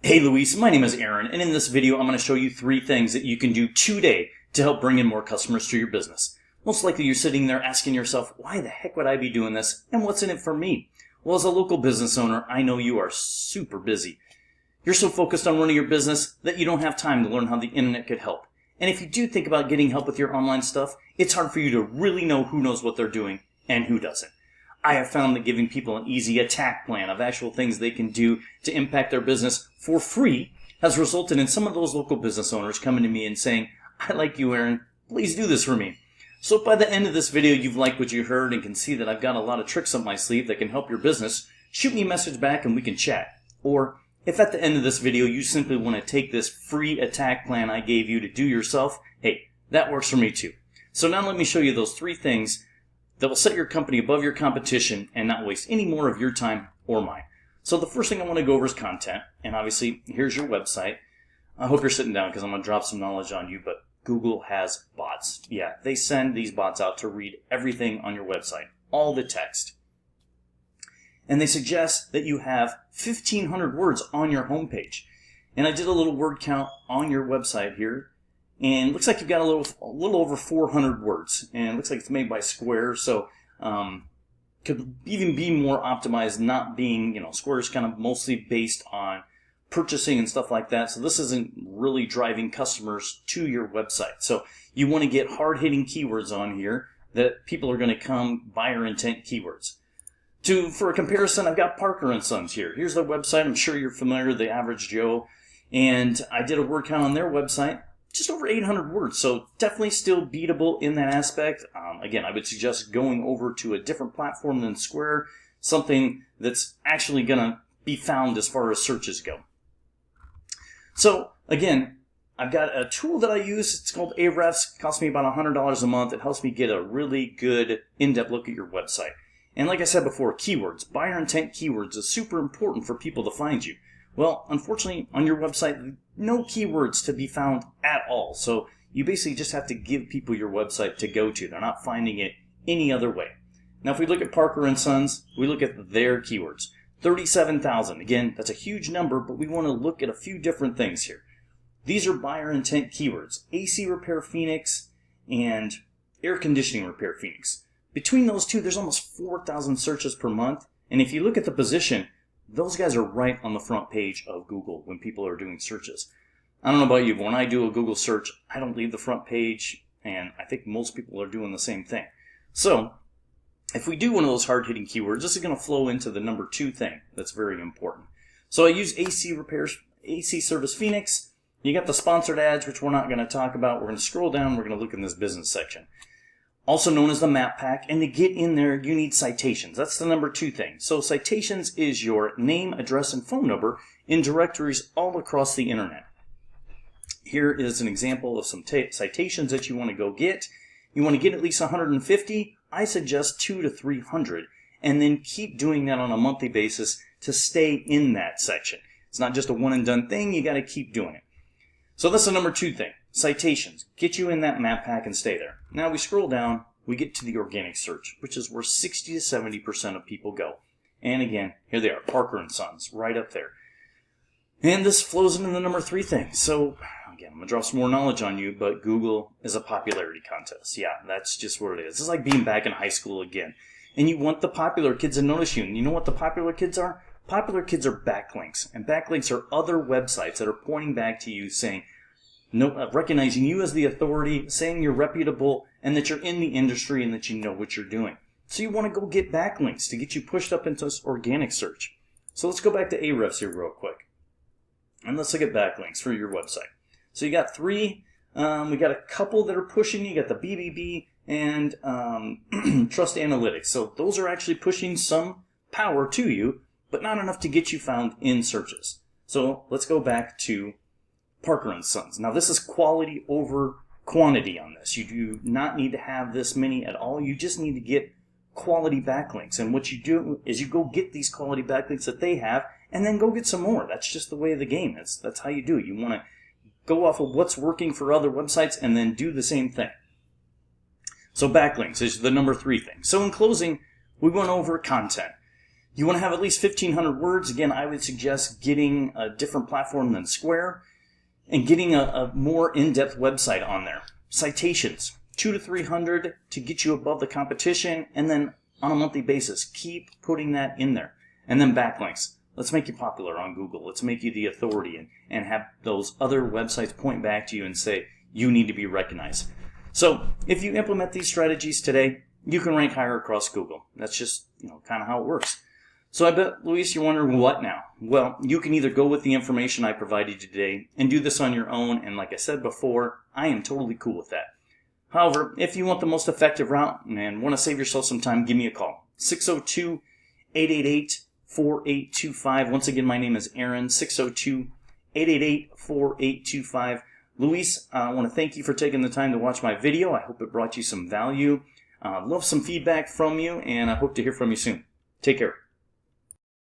Hey Luis, my name is Aaron, and in this video I'm going to show you 3 things that you can do today to help bring in more customers to your business. Most likely you're sitting there asking yourself, why the heck would I be doing this, and what's in it for me? Well, as a local business owner, I know you are super busy. You're so focused on running your business that you don't have time to learn how the internet could help. And if you do think about getting help with your online stuff, it's hard for you to really know who knows what they're doing and who doesn't. I have found that giving people an easy attack plan of actual things they can do to impact their business for free has resulted in some of those local business owners coming to me and saying, I like you, Aaron, please do this for me. So by the end of this video, you've liked what you heard and can see that I've got a lot of tricks up my sleeve that can help your business. Shoot me a message back and we can chat. Or if at the end of this video you simply want to take this free attack plan I gave you to do yourself, hey, that works for me too. So now let me show you those 3 things that will set your company above your competition and not waste any more of your time or mine. So the first thing I want to go over is content. And obviously, here's your website. I hope you're sitting down because I'm going to drop some knowledge on you, but Google has bots. Yeah, they send these bots out to read everything on your website, all the text. And they suggest that you have 1,500 words on your homepage. And I did a little word count on your website here. And it looks like you've got a little over 400 words. And it looks like it's made by Square, so could even be more optimized, not being, Square's kind of mostly based on purchasing and stuff like that. So this isn't really driving customers to your website. So you want to get hard-hitting keywords on here that people are going to come buyer intent keywords. For a comparison, I've got Parker & Sons here. Here's their website. I'm sure you're familiar, the average Joe. And I did a word count on their website. Just over 800 words, so definitely still beatable in that aspect. Again, I would suggest going over to a different platform than Square, something that's actually going to be found as far as searches go. So, again, I've got a tool that I use. It's called Ahrefs. It costs me about $100 a month. It helps me get a really good in-depth look at your website. And like I said before, keywords, buyer intent keywords is super important for people to find you. Well, unfortunately, on your website, no keywords to be found at all. So you basically just have to give people your website to go to. They're not finding it any other way. Now, if we look at Parker & Sons, we look at their keywords. 37,000. Again, that's a huge number, but we want to look at a few different things here. These are buyer intent keywords. AC Repair Phoenix and Air Conditioning Repair Phoenix. Between those two, there's almost 4,000 searches per month. And if you look at the position, those guys are right on the front page of Google when people are doing searches. I don't know about you, but when I do a Google search, I don't leave the front page, and I think most people are doing the same thing. So, if we do one of those hard-hitting keywords, this is going to flow into the number 2 thing that's very important. So I use AC Service Phoenix. You got the sponsored ads, which we're not going to talk about. We're going to scroll down. We're going to look in this business section. Also known as the map pack, and to get in there, you need citations. That's the number 2 thing. So citations is your name, address, and phone number in directories all across the internet. Here is an example of some citations that you want to go get. You want to get at least 150. I suggest 200 to 300, and then keep doing that on a monthly basis to stay in that section. It's not just a one-and-done thing. You got to keep doing it. So that's the number 2 thing. Citations. Get you in that map pack and stay there. Now we scroll down, we get to the organic search, which is where 60 to 70% of people go. And again, here they are, Parker & Sons, right up there. And this flows into the number 3 thing. So, again, I'm going to drop some more knowledge on you, but Google is a popularity contest. Yeah, that's just what it is. It's like being back in high school again. And you want the popular kids to notice you. And you know what the popular kids are? Popular kids are backlinks. And backlinks are other websites that are pointing back to you saying, recognizing you as the authority, saying you're reputable, and that you're in the industry and that you know what you're doing. So you want to go get backlinks to get you pushed up into this organic search. So let's go back to Ahrefs here real quick. And let's look at backlinks for your website. So you got 3. We got a couple that are pushing. You got the BBB and Trust Analytics. So those are actually pushing some power to you, but not enough to get you found in searches. So let's go back to Parker & Sons. Now this is quality over quantity on this. You do not need to have this many at all. You just need to get quality backlinks. And what you do is you go get these quality backlinks that they have and then go get some more. That's just the way of the game. That's how you do it. You want to go off of what's working for other websites and then do the same thing. So backlinks is the number 3 thing. So in closing, we went over content. You want to have at least 1,500 words. Again, I would suggest getting a different platform than Square and getting a more in-depth website on there. Citations, 200 to 300 to get you above the competition, and then on a monthly basis, keep putting that in there. And then backlinks. Let's make you popular on Google. Let's make you the authority and have those other websites point back to you and say, you need to be recognized. So if you implement these strategies today, you can rank higher across Google. That's just, kind of how it works. So I bet, Luis, you're wondering what now? Well, you can either go with the information I provided you today and do this on your own. And like I said before, I am totally cool with that. However, if you want the most effective route and want to save yourself some time, give me a call. 602-888-4825. Once again, my name is Aaron, 602-888-4825. Luis, I want to thank you for taking the time to watch my video. I hope it brought you some value. Love some feedback from you, and I hope to hear from you soon. Take care.